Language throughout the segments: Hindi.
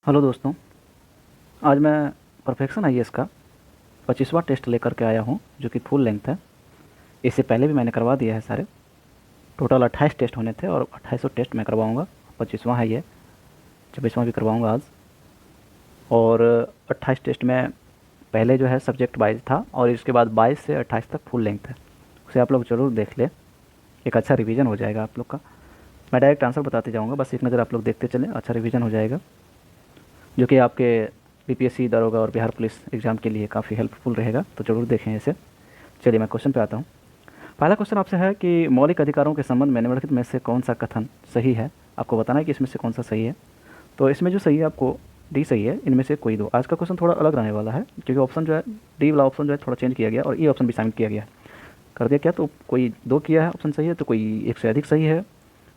हेलो दोस्तों, आज मैं परफेक्शन आईएएस का 25वां टेस्ट लेकर के आया हूँ जो कि फुल लेंथ है। इससे पहले भी मैंने करवा दिया है सारे। टोटल 28 टेस्ट होने थे और 2800 टेस्ट मैं करवाऊँगा। 25वां है ये, 26वां भी करवाऊँगा आज। और 28 टेस्ट में पहले जो है सब्जेक्ट वाइज था और इसके बाद 22 से 28 तक फुल लेंथ है। उसे आप लोग ज़रूर देख लें, एक अच्छा रिवीजन हो जाएगा आप लोग का। मैं डायरेक्ट आंसर बताते जाऊँगा, बस एक नज़र आप लोग देखते चलें, अच्छा रिवीजन हो जाएगा जो कि आपके बीपीएससी, दरोगा और बिहार पुलिस एग्ज़ाम के लिए काफ़ी हेल्पफुल रहेगा। तो ज़रूर देखें इसे। चलिए मैं क्वेश्चन पे आता हूँ। पहला क्वेश्चन आपसे है कि मौलिक अधिकारों के संबंध में निम्नलिखित में से कौन सा कथन सही है। आपको बताना है कि इसमें से कौन सा सही है। तो इसमें जो सही है आपको डी सही है, इनमें से कोई दो। आज का क्वेश्चन थोड़ा अलग रहने वाला है क्योंकि ऑप्शन जो है, डी वाला ऑप्शन जो है थोड़ा चेंज किया गया और ई ऑप्शन भी शामिल किया गया कर दिया क्या। तो कोई दो किया है ऑप्शन सही है, तो कोई एक से अधिक सही है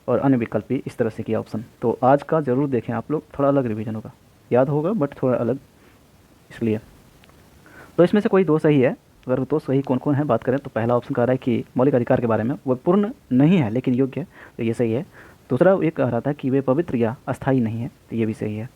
और अन्य विकल्प भी इस तरह से किया ऑप्शन। तो आज का ज़रूर देखें आप लोग, थोड़ा अलग रिवीजन होगा, याद होगा बट थोड़ा अलग इसलिए। तो इसमें से कोई दो सही है। अगर दो सही कौन कौन है बात करें तो पहला ऑप्शन कह रहा है कि मौलिक अधिकार के बारे में वो पूर्ण नहीं है लेकिन योग्य है, तो ये सही है। दूसरा एक कह रहा था कि वे पवित्र या अस्थायी नहीं है, तो ये भी सही है।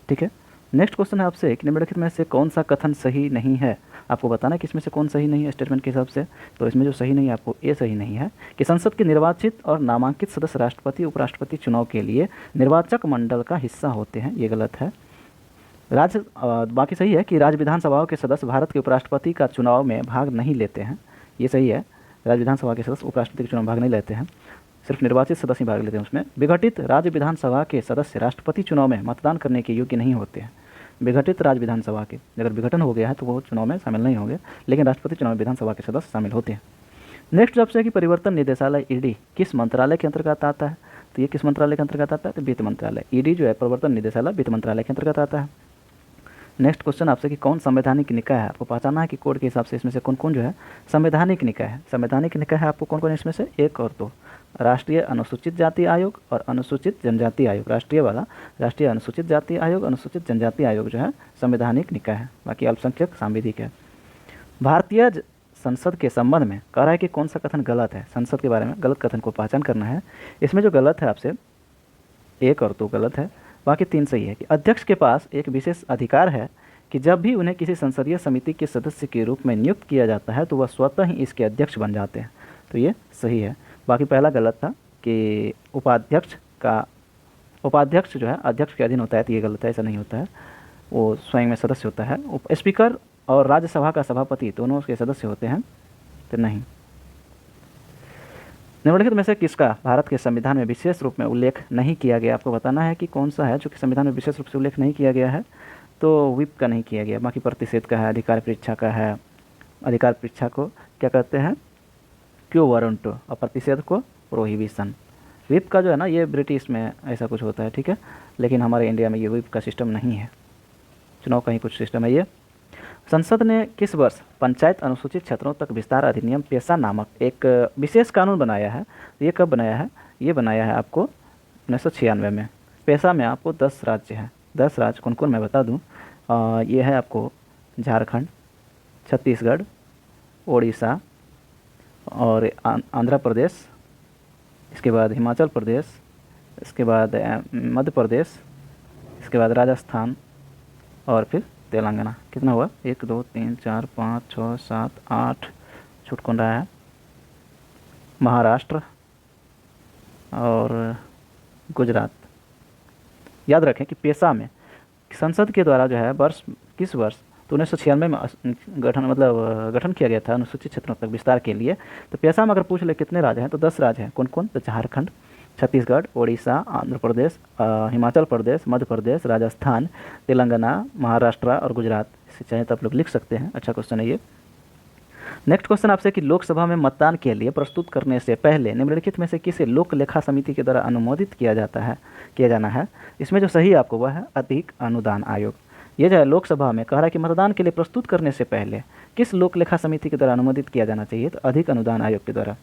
ठीक है। नेक्स्ट क्वेश्चन है आपसे कि निम्नलिखित में से कौन सा कथन सही नहीं है। आपको बताना है कि इसमें से कौन सही नहीं है स्टेटमेंट के हिसाब से। तो इसमें जो सही नहीं है आपको ए सही नहीं है कि संसद के निर्वाचित और नामांकित सदस्य राष्ट्रपति उपराष्ट्रपति चुनाव के लिए निर्वाचक मंडल का हिस्सा होते हैं, ये गलत है। बाकी सही है कि राज्य विधानसभाओं के सदस्य भारत के उपराष्ट्रपति का चुनाव में भाग नहीं लेते हैं, ये सही है। राज्य विधानसभा के सदस्य उपराष्ट्रपति के चुनाव में भाग नहीं लेते हैं, सिर्फ निर्वाचित सदस्य ही भाग लेते हैं उसमें। विघटित राज्य विधानसभा के सदस्य राष्ट्रपति चुनाव में मतदान करने के योग्य नहीं होते हैं। विघटित राज्य विधानसभा के अगर विघटन हो गया है तो वो चुनाव में शामिल नहीं होंगे, लेकिन राष्ट्रपति चुनाव में विधानसभा के सदस्य शामिल होते हैं। नेक्स्ट आपसे है कि परिवर्तन निदेशालय ईडी किस मंत्रालय के अंतर्गत आता है। तो ये किस मंत्रालय के अंतर्गत आता है, तो वित्त मंत्रालय। ईडी जो है परिवर्तन निदेशालय वित्त मंत्रालय के अंतर्गत आता है। नेक्स्ट क्वेश्चन आपसे कि कौन संवैधानिक निकाय है। आपको पहचाना है कि कोड के हिसाब से इसमें से कौन कौन जो है संवैधानिक निकाय है। संवैधानिक निकाय है आपको कौन कौन इसमें से, एक और दो। राष्ट्रीय अनुसूचित जाति आयोग और अनुसूचित जनजाति आयोग। राष्ट्रीय वाला राष्ट्रीय अनुसूचित जाति आयोग, अनुसूचित जनजाति आयोग जो है संवैधानिक निकाय है, बाकी अल्पसंख्यक सांविधिक है। भारतीय संसद के संबंध में कह रहा है कि कौन सा कथन गलत है। संसद के बारे में गलत कथन को पहचान करना है। इसमें जो गलत है आपसे एक और दो गलत है, बाकी तीन सही है। कि अध्यक्ष के पास एक विशेष अधिकार है कि जब भी उन्हें किसी संसदीय समिति के सदस्य के रूप में नियुक्त किया जाता है तो वह स्वतः ही इसके अध्यक्ष बन जाते हैं, तो ये सही है। बाकी पहला गलत था कि उपाध्यक्ष जो है अध्यक्ष के अधीन होता है, तो ये गलत है, ऐसा नहीं होता है, वो स्वयं में सदस्य होता है। स्पीकर और राज्यसभा का सभापति दोनों उसके सदस्य होते हैं, तो नहीं। निम्नलिखित में से किसका भारत के संविधान में विशेष रूप में उल्लेख नहीं किया गया। आपको बताना है कि कौन सा है जो कि संविधान में विशेष रूप से उल्लेख नहीं किया गया है। तो विप का नहीं किया गया, बाकी प्रतिषेध का है, अधिकार परीक्षा का है। अधिकार परीक्षा को क्या कहते हैं, क्यों वारंट, और प्रतिषेध को प्रोहिबिशन। विप का जो है ना ये ब्रिटिश में ऐसा कुछ होता है, ठीक है, लेकिन हमारे इंडिया में ये विप का सिस्टम नहीं है, चुनाव का ही कुछ सिस्टम है ये। संसद ने किस वर्ष पंचायत अनुसूचित क्षेत्रों तक विस्तार अधिनियम पेशा नामक एक विशेष कानून बनाया है। ये कब बनाया है, ये बनाया है आपको 1996 में। पेशा में आपको 10 राज्य हैं। 10 राज्य कौन कौन मैं बता दूं, ये है आपको झारखंड, छत्तीसगढ़, उड़ीसा और आंध्र प्रदेश, इसके बाद हिमाचल प्रदेश, इसके बाद मध्य प्रदेश, इसके बाद राजस्थान और फिर तेलंगाना। कितना हुआ, 1 2 3 4 5 6 7 8, छूट कौन रहा है, महाराष्ट्र और गुजरात। याद रखें कि पेशा में संसद के द्वारा जो है वर्ष किस वर्ष, तो 1996 में गठन किया गया था अनुसूचित क्षेत्रों तक विस्तार के लिए। तो पेशा में अगर पूछ ले कितने राज्य हैं तो 10 राज्य हैं। कौन कौन, तो झारखंड, छत्तीसगढ़, उड़ीसा, आंध्र प्रदेश, हिमाचल प्रदेश, मध्य प्रदेश, राजस्थान, तेलंगाना, महाराष्ट्र और गुजरात। इसे चाहे तो आप लोग लिख सकते हैं, अच्छा क्वेश्चन है ये। नेक्स्ट क्वेश्चन आपसे कि लोकसभा में मतदान के लिए प्रस्तुत करने से पहले निम्नलिखित में से किसे लोक लेखा समिति के द्वारा अनुमोदित किया जाना है। इसमें जो सही है आपको वह है अधिक अनुदान आयोग। ये जो है लोकसभा में कह रहा है कि मतदान के लिए प्रस्तुत करने से पहले किस लोक लेखा समिति के द्वारा अनुमोदित किया जाना चाहिए, तो अधिक अनुदान आयोग के द्वारा।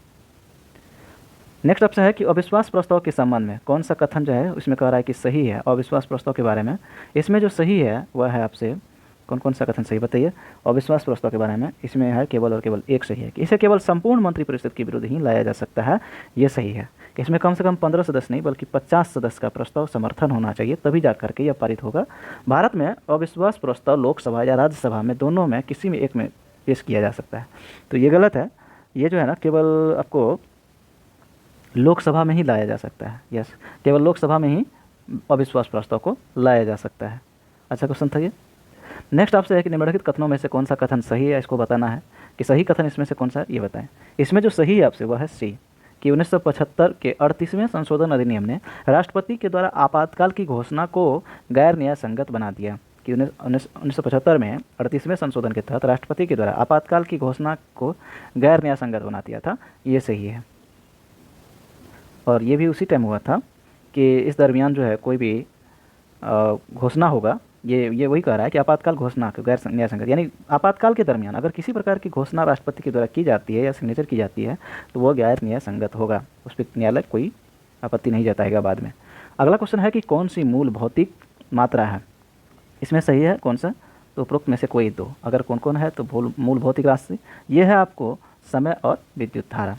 नेक्स्ट आपसे है कि अविश्वास प्रस्ताव के संबंध में कौन सा कथन जो है उसमें कह रहा है कि सही है अविश्वास प्रस्ताव के बारे में। इसमें जो सही है वह है आपसे कौन कौन सा कथन सही बताइए। अविश्वास प्रस्ताव के बारे में इसमें है केवल और केवल एक सही है कि इसे केवल संपूर्ण मंत्रिपरिषद के विरुद्ध ही लाया जा सकता है, ये सही है। इसमें कम से कम 15 सदस्य नहीं बल्कि 50 सदस्य का प्रस्ताव समर्थन होना चाहिए, तभी जा करके यह पारित होगा। भारत में अविश्वास प्रस्ताव लोकसभा या राज्यसभा में दोनों में किसी में एक में पेश किया जा सकता है, तो ये गलत है। ये जो है ना केवल आपको लोकसभा में ही लाया जा सकता है। यस, केवल लोकसभा में ही अविश्वास प्रस्ताव को लाया जा सकता है। अच्छा क्वेश्चन था ये। नेक्स्ट आपसे है कि निम्नलिखित कथनों में से कौन सा कथन सही है, इसको बताना है कि सही कथन इसमें से कौन सा है, ये बताएं। इसमें जो सही है आपसे वह है सी, कि 1975 के 38वें संशोधन अधिनियम ने राष्ट्रपति के द्वारा आपातकाल की घोषणा को गैर न्याय संगत बना दिया। कि 1975 में 38वें संशोधन के तहत राष्ट्रपति के द्वारा आपातकाल की घोषणा को गैर न्याय संगत बना दिया था, ये सही है। और ये भी उसी टाइम हुआ था कि इस दरमियान जो है कोई भी घोषणा होगा, ये वही कह रहा है कि आपातकाल घोषणा गैर न्याय संगत, यानी आपातकाल के दरमियान अगर किसी प्रकार की घोषणा राष्ट्रपति के द्वारा की जाती है या सिग्नेचर की जाती है तो वो गैर न्याय संगत होगा, उस पर न्यायालय कोई आपत्ति नहीं जताएगा बाद में। अगला क्वेश्चन है कि कौन सी मूल भौतिक मात्रा है, इसमें सही है कौन सा, तो उपरोक्त में से कोई दो। अगर कौन कौन है तो मूल भौतिक राशि, ये है आपको समय और विद्युत धारा।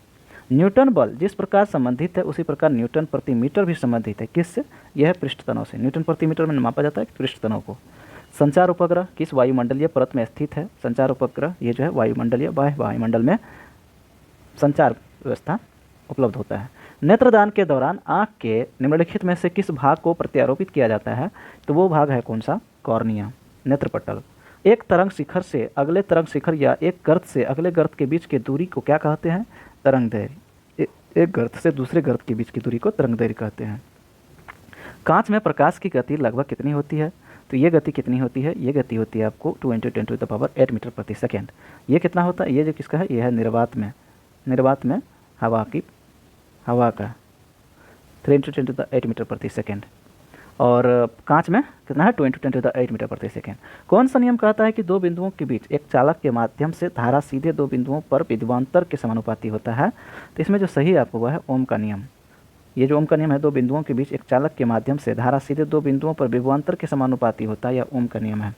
न्यूटन बल जिस प्रकार संबंधित है उसी प्रकार न्यूटन प्रति मीटर भी संबंधित है, किससे, यह है पृष्ठ तनाव से। न्यूटन प्रति मीटर में मापा जाता है पृष्ठ तनाव को। संचार उपग्रह किस वायुमंडलीय परत में स्थित है, संचार उपग्रह ये जो है वायुमंडलीय बाह्य वायुमंडल में संचार व्यवस्था उपलब्ध होता है। नेत्रदान के दौरान आँख के निम्नलिखित में से किस भाग को प्रत्यारोपित किया जाता है, तो वो भाग है कौन सा, कॉर्निया, नेत्रपटल। एक तरंग शिखर से अगले तरंग शिखर या एक गर्त से अगले गर्त के बीच की दूरी को क्या कहते हैं, तरंग दैर्घ्य। एक गर्त से दूसरे गर्त के बीच की दूरी को तरंग दैर्घ्य कहते हैं। कांच में प्रकाश की गति लगभग कितनी होती है, तो ये गति कितनी होती है, ये गति होती है आपको 2 × 10⁸ मीटर प्रति सेकेंड। ये कितना होता है, ये जो किसका है, ये है निर्वात में हवा का 3 × 10⁸ मीटर प्रति सेकेंड। और कांच में कितना है 2 × 10⁸ मीटर प्रति सेकेंड। कौन सा नियम कहता है कि दो बिंदुओं के बीच एक चालक के माध्यम से धारा सीधे दो बिंदुओं पर विभवांतर के समानुपाती होता है, तो इसमें जो सही है आपको वह है ओम का नियम। ये जो ओम का नियम है, दो बिंदुओं के बीच एक चालक के माध्यम से धारा सीधे दो बिंदुओं पर विभवांतर के समानुपाती होता है, यह ओम का नियम है।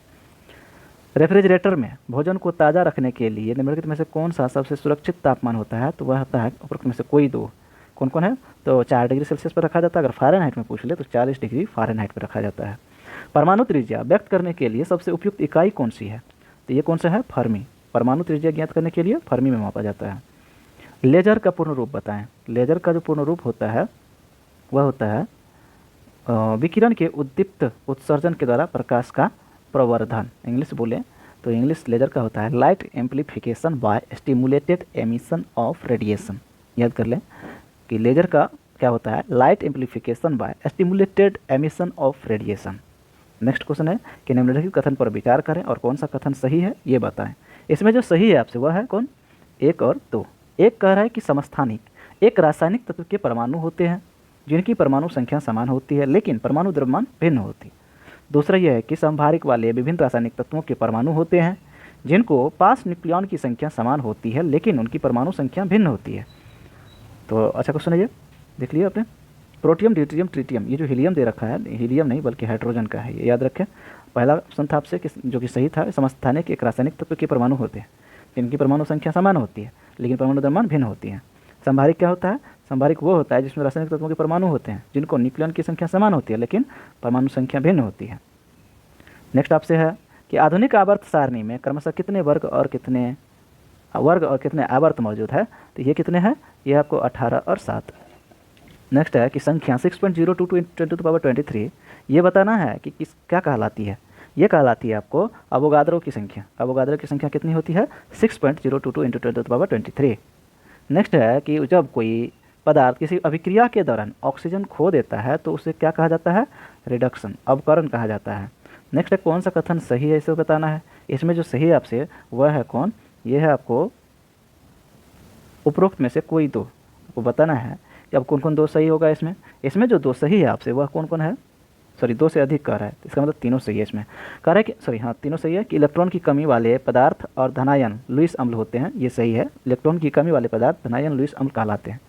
रेफ्रिजरेटर में भोजन को ताज़ा रखने के लिए निम्नलिखित में से कौन सा सबसे सुरक्षित तापमान होता है, तो वह होता है उपरोक्त में से कोई दो। कौन कौन है, तो 4 डिग्री सेल्सियस पर रखा जाता है, अगर फ़ारेनहाइट में पूछ ले तो 40 डिग्री फ़ारेनहाइट पर रखा जाता है। परमाणु त्रिज्या व्यक्त करने के लिए सबसे उपयुक्त इकाई कौन सी है, तो ये कौन सा है, फर्मी। परमाणु त्रिज्या ज्ञात करने के लिए फर्मी में मापा जाता है। लेजर का पूर्ण रूप बताएं। लेजर का जो पूर्ण रूप होता है वह होता है विकिरण के उद्दीप्त उत्सर्जन के द्वारा प्रकाश का प्रवर्धन। इंग्लिश बोले तो इंग्लिश लेजर का होता है light amplification by stimulated emission of radiation. याद कर लें कि लेजर का क्या होता है, light amplification by stimulated emission of radiation. Next question है कि निम्नलिखित कथन पर विचार करें और कौन सा कथन सही है ये बताएं। इसमें जो सही है आपसे वह है कौन, 1 और 2। एक कह रहा है कि समस्थानिक एक रासायनिक तत्व के परमाणु होते हैं जिनकी परमाणु संख्या समान होती है लेकिन परमाणु द्रव्यमान भिन्न होती है। दूसरा यह है कि समभारिक वाले विभिन्न रासायनिक तत्वों के परमाणु होते हैं जिनको पास न्यूक्लियॉन की संख्या समान होती है लेकिन उनकी परमाणु संख्या भिन्न होती है। तो अच्छा क्वेश्चन है ये, देख लिया आपने। प्रोटियम, ड्यूटेरियम, ट्रिटियम, ये जो हीलियम दे रखा है, हीलियम नहीं बल्कि हाइड्रोजन का है, ये याद रखें। पहला ऑप्शन था आपसे जो कि सही था, समस्थानिक एक रासायनिक तत्व के परमाणु होते हैं जिनकी परमाणु संख्या समान होती है लेकिन परमाणु द्रव्यमान भिन्न होती है। संभारिक क्या होता है, संभारिक वो होता है जिसमें रासायनिक तत्वों के परमाणु होते हैं जिनको न्यूक्लियन की संख्या समान होती है लेकिन परमाणु संख्या भिन्न होती है। नेक्स्ट आपसे है कि आधुनिक आवर्त सारणी में क्रमशः कितने वर्ग और कितने आवर्त मौजूद है, तो ये कितने हैं, ये आपको 18 और 7। नेक्स्ट है कि संख्या 6.02 × 10⁻23 ये बताना है कि क्या कहलाती है। ये कहलाती है आपको अवोगाद्रो की संख्या। अवोगाद्रो की संख्या कितनी होती है, 6.022 × 10⁻23। नेक्स्ट है कि जब कोई पदार्थ किसी अभिक्रिया के दौरान ऑक्सीजन खो देता है तो उसे क्या कहा जाता है, रिडक्शन, अवकरण कहा जाता है। नेक्स्ट है कौन सा कथन सही है, इसे बताना है। इसमें जो सही है आपसे वह है कौन, ये है आपको उपरोक्त में से कोई दो। आपको बताना है कि अब कौन कौन दो सही होगा इसमें। इसमें जो दो सही है आपसे वह कौन कौन है, सॉरी 2 से अधिक कह रहा है, इसका मतलब तीनों सही है। इसमें कह रहा है कि तीनों सही है कि इलेक्ट्रॉन की कमी वाले पदार्थ और धनायन लुईस अम्ल होते हैं, ये सही है। इलेक्ट्रॉन की कमी वाले पदार्थ धनायन लुईस अम्ल कहलाते हैं।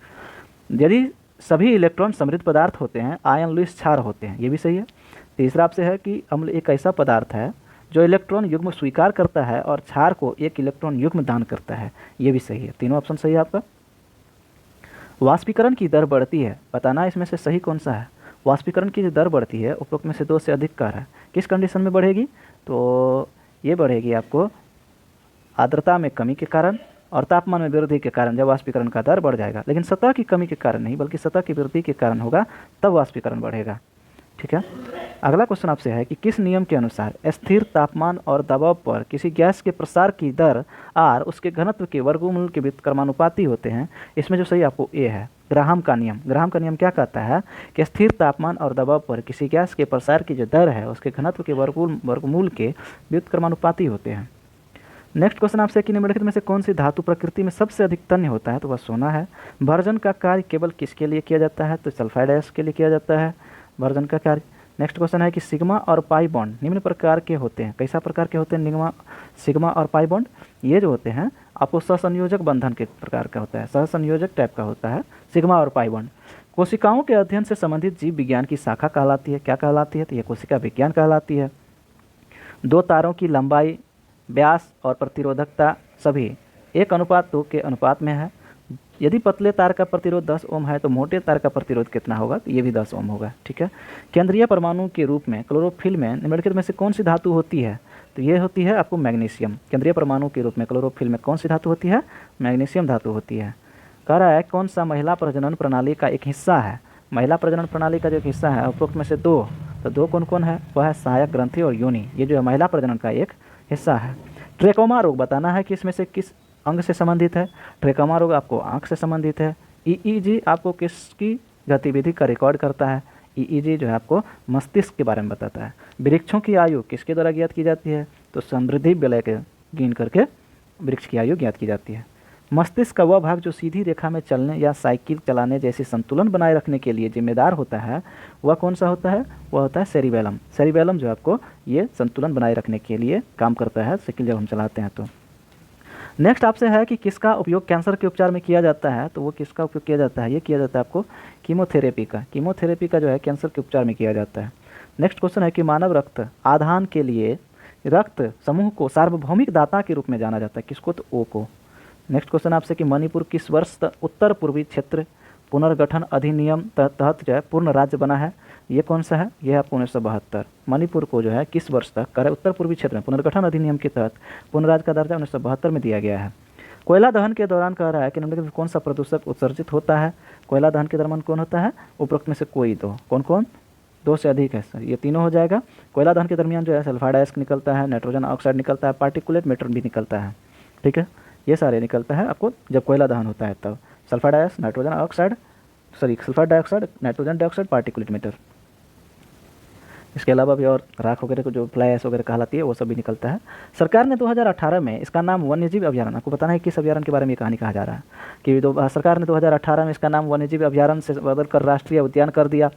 यदि सभी इलेक्ट्रॉन समृद्ध पदार्थ होते हैं आयन लुईस क्षार होते हैं, ये भी सही है। तीसरा आपसे है कि अम्ल एक ऐसा पदार्थ है जो इलेक्ट्रॉन युग्म स्वीकार करता है और क्षार को एक इलेक्ट्रॉन युग्म दान करता है। ये भी सही है, तीनों ऑप्शन सही है आपका। वाष्पीकरण की दर बढ़ती है, बताना इसमें से सही कौन सा है। वाष्पीकरण की जो दर बढ़ती है उपरोक्त में से 2 से अधिक कार है, किस कंडीशन में बढ़ेगी, तो ये बढ़ेगी आपको आर्द्रता में कमी के कारण और तापमान में वृद्धि के कारण जब वाष्पीकरण का दर बढ़ जाएगा, लेकिन सतह की कमी के कारण नहीं बल्कि सतह की वृद्धि के कारण होगा, तब वाष्पीकरण बढ़ेगा। ठीक है, अगला क्वेश्चन आपसे है कि किस नियम के अनुसार स्थिर तापमान और दबाव पर किसी गैस के प्रसार की दर आर उसके घनत्व के वर्गमूल के व्युत्क्रमानुपाती होते हैं। इसमें जो सही आपको ए है, ग्राहम का नियम। ग्राहम का नियम क्या कहता है कि स्थिर तापमान और दबाव पर किसी गैस के प्रसार की जो दर है उसके घनत्व के वर्गमूल के व्युत्क्रमानुपाती होते हैं। नेक्स्ट क्वेश्चन आपसे कि निम्नलिखित में से कौन सी धातु प्रकृति में सबसे अधिक तन्य होता है, तो वह सोना है। भर्जन का कार्य केवल किसके लिए किया जाता है, तो सल्फाइड आयंस के लिए किया जाता है भर्जन का कार्य। नेक्स्ट क्वेश्चन है कि सिग्मा और पाई बॉन्ड निम्न प्रकार के होते हैं, कैसा प्रकार के होते हैं सिग्मा और पाई बॉन्ड, ये जो होते हैं आपको सहसंयोजक बंधन के प्रकार का होता है, सहसंयोजक टाइप का होता है सिग्मा और पाई बॉन्ड। कोशिकाओं के अध्ययन से संबंधित जीव विज्ञान की शाखा कहलाती है, क्या कहलाती है, तो ये कोशिका विज्ञान कहलाती है। 2 तारों की लंबाई, व्यास और प्रतिरोधकता सभी 1:2 के अनुपात में है। यदि पतले तार का प्रतिरोध 10 ओम है तो मोटे तार का प्रतिरोध कितना होगा, तो ये भी 10 ओम होगा। ठीक है, केंद्रीय परमाणु के रूप में क्लोरोफिल में निम्नलिखित में से कौन सी धातु होती है, तो ये होती है आपको मैग्नीशियम। केंद्रीय परमाणु के रूप में क्लोरोफिल में कौन सी धातु होती है, मैग्नीशियम धातु होती है। कह रहा है कौन सा महिला प्रजनन प्रणाली का एक हिस्सा है। महिला प्रजनन प्रणाली का जो एक हिस्सा है उपरोक्त में से 2, तो 2 कौन कौन है, वह है सहायक ग्रंथि और योनि, ये जो है महिला प्रजनन का एक हिस्सा है। ट्रेकोमा रोग बताना है कि इसमें से किस अंग से संबंधित है। ट्रेकोमा रोग आपको आंख से संबंधित है। ईईजी आपको किसकी गतिविधि का रिकॉर्ड करता है, ईईजी जो है आपको मस्तिष्क के बारे में बताता है। वृक्षों की आयु किसके द्वारा ज्ञात की जाती है, तो समृद्धि विलय के गिन करके वृक्ष की आयु ज्ञात की जाती है। मस्तिष्क का वह भाग जो सीधी रेखा में चलने या साइकिल चलाने जैसी संतुलन बनाए रखने के लिए जिम्मेदार होता है, वह कौन सा होता है, वह होता है सेरिबेलम। सेरिबेलम जो आपको ये संतुलन बनाए रखने के लिए काम करता है साइकिल जब हम चलाते हैं तो। नेक्स्ट आपसे है कि किसका उपयोग कैंसर के उपचार में किया जाता है, तो वो किसका उपयोग किया जाता है, ये किया जाता है आपको कीमोथेरेपी का। कीमोथेरेपी का जो है कैंसर के उपचार में किया जाता है। नेक्स्ट क्वेश्चन है कि मानव रक्त आधान के लिए रक्त समूह को सार्वभौमिक दाता के रूप में जाना जाता है, किसको, तो ओ को। नेक्स्ट क्वेश्चन आपसे कि मणिपुर किस वर्ष उत्तर पूर्वी क्षेत्र पुनर्गठन अधिनियम तहत जो है पूर्ण राज्य बना है, ये कौन सा है, यह आपको 1972। मणिपुर को जो है किस वर्ष तक कर उत्तर पूर्वी क्षेत्र में पुनर्गठन अधिनियम के तहत पूर्ण राज्य का दर्जा 1972 में दिया गया है। कोयला दहन के दौरान कह रहा है कि निम्नलिखित में कौन सा प्रदूषक उत्सर्जित होता है। कोयला दहन के दौरान कौन होता है, उपरोक्त में से कोई दो, कौन कौन, 2 से अधिक है सर, ये तीनों हो जाएगा। कोयला दहन के दरमियान जो है सल्फाइड आयस्क निकलता है, नाइट्रोजन ऑक्साइड निकलता है, पार्टिकुलेट मैटर भी निकलता है। ठीक है, ये सारे निकलता है आपको जब कोयला दहन होता है तब। सल्फाइड आयस्क, nitrogen oxide, sulphur dioxide, nitrogen dioxide, particulate matter. इसके अलावा भी और राख वगैरह को जो फ्लाई ऐश वगैरह कहलाती है वो सब भी निकलता है। सरकार ने 2018 में इसका नाम वन्यजीव अभ्यारण्य, आपको बताना है किस अभ्यारण्य के बारे में ये कहानी कहा जा रहा है कि सरकार ने 2018 में इसका नाम वन्यजीव अभ्यारण्य से बदलकर राष्ट्रीय उद्यान कर दिया।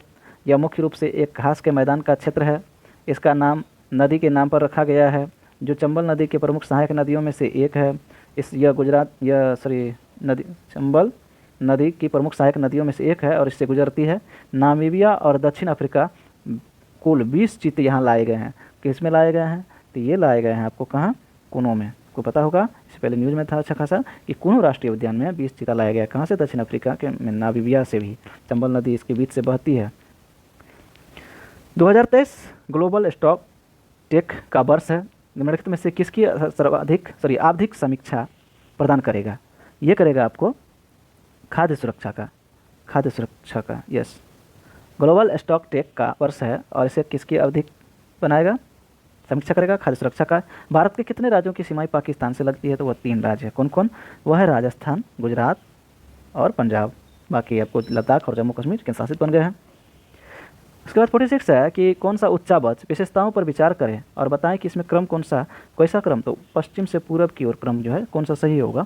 यह मुख्य रूप से एक घास के मैदान का क्षेत्र है। इसका नाम नदी के नाम पर रखा गया है जो चंबल नदी के प्रमुख सहायक नदियों में से एक है। चंबल नदी की प्रमुख सहायक नदियों में से एक है और इससे गुजरती है। नामीबिया और दक्षिण अफ्रीका कुल 20 चीते यहाँ लाए गए हैं। किस में लाए गए हैं, तो ये लाए गए हैं आपको कहाँ, कुनो में। आपको पता होगा इससे पहले न्यूज़ में था अच्छा खासा कि कुनो राष्ट्रीय उद्यान में 20 चीता लाया गया। कहाँ से, दक्षिण अफ्रीका के नामीबिया से भी, चंबल नदी इसके बीच से बहती है। 2023 ग्लोबल स्टॉक टेक का वर्ष है। निम्नलिखित में से किसकी आवधिक समीक्षा प्रदान करेगा, ये करेगा आपको खाद्य सुरक्षा का। यस, ग्लोबल स्टॉक टेक का वर्ष है और इसे किसकी अवधि बनाएगा, समीक्षा करेगा, खाद्य सुरक्षा का। भारत के कितने राज्यों की सीमाएं पाकिस्तान से लगती है, तो वह 3 राज्य है। कौन कौन, वह है राजस्थान, गुजरात और पंजाब। बाकी आपको लद्दाख और जम्मू कश्मीर केंद्र शासित बन गए हैं। उसके बाद 46 है कि कौन सा उच्चावच विशेषताओं पर विचार करें और बताएं कि इसमें क्रम कैसा क्रम, तो पश्चिम से पूरब की ओर क्रम जो है कौन सा सही होगा।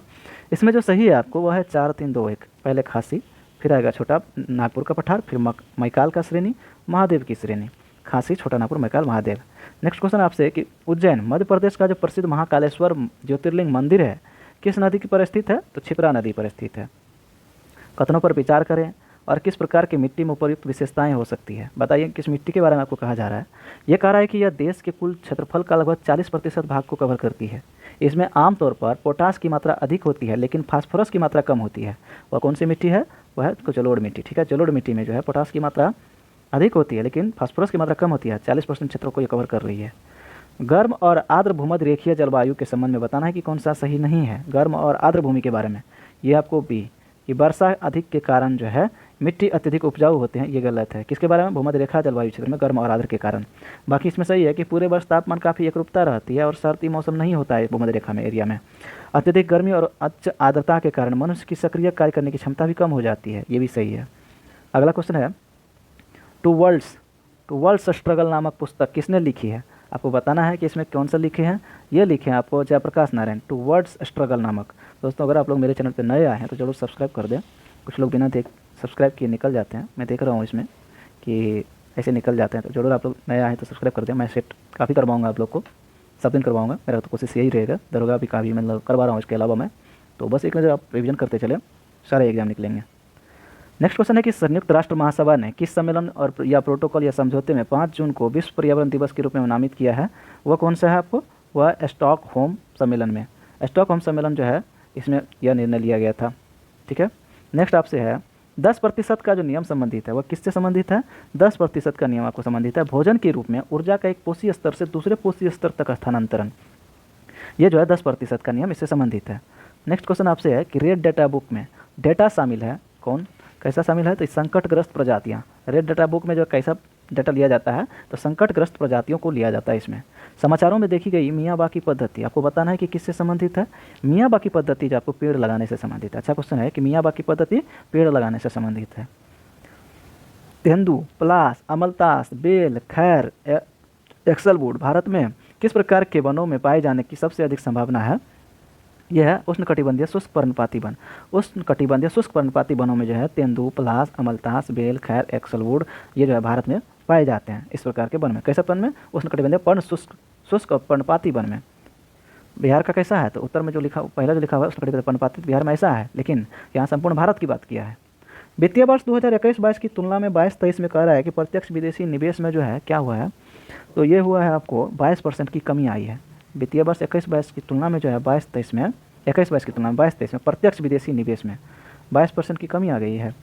इसमें जो सही है आपको वह है 4 3 2 1। पहले खासी, फिर आएगा छोटा नागपुर का पठार, फिर मैकाल का श्रेणी, महादेव की श्रेणी। खासी, छोटा नागपुर, मैकाल, महादेव। नेक्स्ट क्वेश्चन आपसे कि उज्जैन मध्य प्रदेश का जो प्रसिद्ध महाकालेश्वर ज्योतिर्लिंग मंदिर है किस नदी पर स्थित है, तो क्षिप्रा नदी पर स्थित है। कथनों पर विचार करें और किस प्रकार की मिट्टी में उपयुक्त विशेषताएं हो सकती है। बताइए किस मिट्टी के बारे में आपको कहा जा रहा है। ये कह रहा है कि यह देश के कुल क्षेत्रफल का लगभग 40% भाग को कवर करती है। इसमें आमतौर पर पोटास की मात्रा अधिक होती है लेकिन फास्फोरस की मात्रा कम होती है। वह कौन सी मिट्टी है? वह है जलोढ़ मिट्टी। ठीक है, जलोढ़ मिट्टी में जो है पोटास की मात्रा अधिक होती है लेकिन फास्फोरस की मात्रा कम होती है। 40% क्षेत्र को ये कवर कर रही है। गर्म और आर्द्र भूमध्य रेखीय जलवायु के संबंध में बताना है कि कौन सा सही नहीं है। गर्म और आर्द्र भूमि के बारे में ये आपको बी, कि वर्षा अधिक के कारण जो है मिट्टी अत्यधिक उपजाऊ होते हैं, ये गलत है। किसके बारे में? भूमध्य रेखा जलवायु क्षेत्र में गर्म और आर्द्र के कारण। बाकी इसमें सही है कि पूरे वर्ष तापमान काफ़ी एकरूपता रहती है और सर्दी मौसम नहीं होता है भूमध्य रेखा में एरिया में। अत्यधिक गर्मी और उच्च आर्द्रता के कारण मनुष्य की सक्रिय कार्य करने की क्षमता भी कम हो जाती है, ये भी सही है। अगला क्वेश्चन है, टू वर्ल्ड्स स्ट्रगल नामक पुस्तक किसने लिखी है? आपको बताना है कि इसमें कौन सा लिखे हैं। ये लिखे हैं आपको Jayaprakash Narayan, two worlds struggle नामक। दोस्तों अगर आप लोग मेरे चैनल पर नए आए हैं तो जरूर सब्सक्राइब कर दें। कुछ लोग बिना सब्सक्राइब किए निकल जाते हैं, मैं देख रहा हूँ इसमें कि ऐसे निकल जाते हैं, तो जरूर आप लोग नए आए हैं तो सब्सक्राइब कर दें। मैं सेट काफ़ी करवाऊँगा आप लोग को, सब दिन करवाऊँगा, मेरा तो कोशिश यही रहेगा। दरोगा भी काफ़ी मतलब करवा रहा हूँ इसके अलावा मैं, तो बस एक नज़र आप रिविजन करते चले, सारे एग्जाम निकलेंगे। नेक्स्ट क्वेश्चन है कि संयुक्त राष्ट्र महासभा ने किस सम्मेलन और या प्रोटोकॉल या समझौते में 5 जून को विश्व पर्यावरण दिवस के रूप में नामित किया है? वह कौन सा है आपको? वह स्टॉकहोम सम्मेलन में। स्टॉकहोम सम्मेलन जो है इसमें यह निर्णय लिया गया था। ठीक है, नेक्स्ट आपसे है 10% का जो नियम संबंधित है वह किससे संबंधित है? 10% का नियम आपको संबंधित है भोजन के रूप में ऊर्जा का एक पोषी स्तर से दूसरे पोषी स्तर तक स्थानांतरण। ये जो है 10% का नियम इससे संबंधित है। नेक्स्ट क्वेश्चन आपसे है कि रेड डाटा बुक में डेटा शामिल है कौन, कैसा शामिल है? तो संकटग्रस्त प्रजातियाँ। रेड डाटा बुक में जो कैसा डाटा लिया जाता है तो संकटग्रस्त प्रजातियों को लिया जाता है इसमें। समाचारों में देखी गई मियावाकी पद्धति, आपको बताना है कि किससे संबंधित है। मियावाकी पद्धति जो आपको पेड़ लगाने से संबंधित है। अच्छा क्वेश्चन है कि मियावाकी पद्धति पेड़ लगाने से संबंधित है। तेंदू, पलाश, अमलतास, बेल, खैर, एक्सलवुड भारत में किस प्रकार के वनों में पाए जाने की सबसे अधिक संभावना है? यह है उष्णकटिबंधीय शुष्क पर्णपाती वन। उष्णकटिबंधीय शुष्क पर्णपाती वनों में जो है तेंदू, पलाश, अमलतास, बेल, खैर, एक्सलवुड ये जो है भारत में पाए जाते हैं। इस प्रकार के वन में, कैसे वन में? उष्णकटिबंधीय पर्ण शुष्क पर्णपाती वन में। बिहार का कैसा है? तो उत्तर में जो लिखा पहला जो लिखा हुआ है उष्णकटिबंधीय पर्णपाती बिहार में ऐसा है, लेकिन यहाँ संपूर्ण भारत की बात किया है। वित्तीय वर्ष 2021-22 की तुलना में 22-23 में कह रहा है कि प्रत्यक्ष विदेशी निवेश में जो है क्या हुआ है? तो ये हुआ है आपको 22% की कमी आई है। वित्तीय वर्ष 21-22 की तुलना में जो है 22-23 में 21-22 की तुलना में 22-23 में प्रत्यक्ष विदेशी निवेश में 22% की कमी आ गई है।